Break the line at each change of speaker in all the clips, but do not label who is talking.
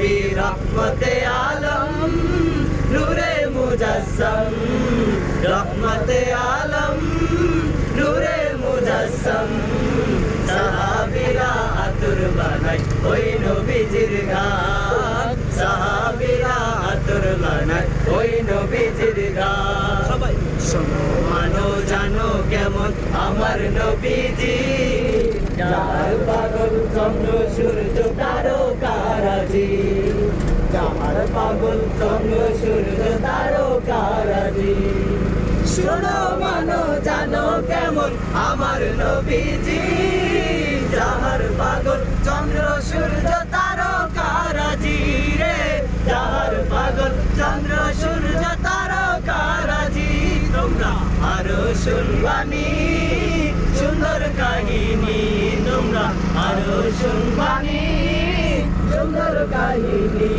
নবী রহমতে আলম নূরে মুজাসসাম রহমতে আলম নূরে মুজাসসাম সাহাবীরা আতর বানায় ওই নবীজির গান সাহাবীরা আতর বানায় ওই নবীজির গান সবাই শোনো মানো জানো কেমন আমার নবীজি যার পাগল চন্দ্র সূর্য তারকারাজি যার পাগল চন্দ্র সূর্য তারকারাজি শোনো মানো জানো কেমন আমার নবীজি যার পাগল চন্দ্র সূর্য তারকারাজি রে যার পাগল চন্দ্র সূর্য তারকারাজি তোমরা আরো শুনবানি সুন্দর কাহিনী তোমরা আরো শুনবানি সুন্দর কাহিনী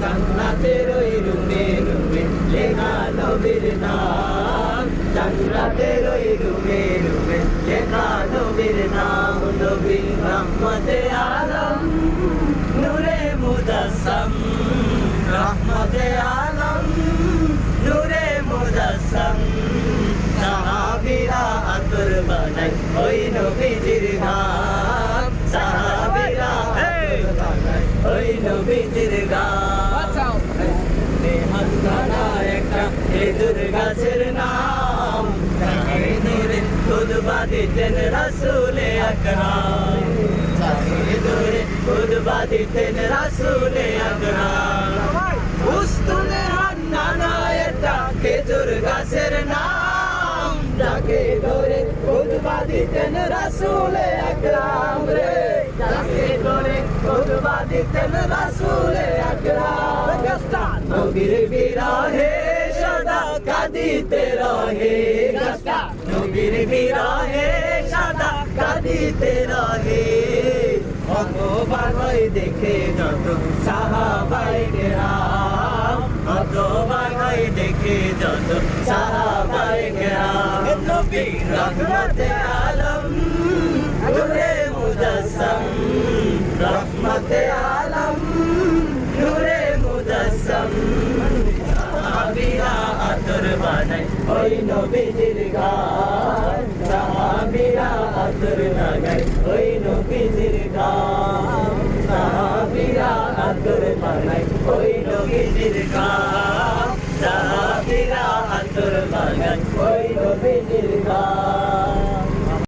জান্নাতের ওই রুমে রুমে লেখা নবীর নাম জান্নাতের ওই রুমে রুমে লেখা নবীর নাম নবী রহমতে আলম নূরে মুজাসসাম রহমতে আলম নূরে মুজাসসাম সাহাবীরা আতর বানায় ওই নবীজির গান সাহাবীরা আতর বানায় ওই নবীজির গান নেহাতখানা একটা খেজুর গাছের নাম তাকে ধরে খুতবা দিতেন রাসূলে আকরাম তাকে ধরে খুতবা দিতেন রাসূলে আকরাম উস্তুনে হান্নানা একটা খেজুর গাছের নাম যাকে ধরে খুতবা দিতেন রাসূলে আকরাম রে যাকে ধরে খুতবা দিতেন রাসূলে আকরাম নবীর বিরহে সদা কাঁদিতে রহে গাছটা নবীর বিরহে সদা কাঁদিতে রহে হতবাক হয়ে দেখে যত সাহাবায়ে কেরাম হতবাক হয়ে দেখে যত সাহাবায়ে কেরাম নবী রহমতে আলম নূরে মুজাসসাম রহমতে আলম নূরে মুজাসসাম সাহাবীরা আতর বানায় ওই নবীজির গান সাহাবীরা আতর লাগায় ওই নবীজির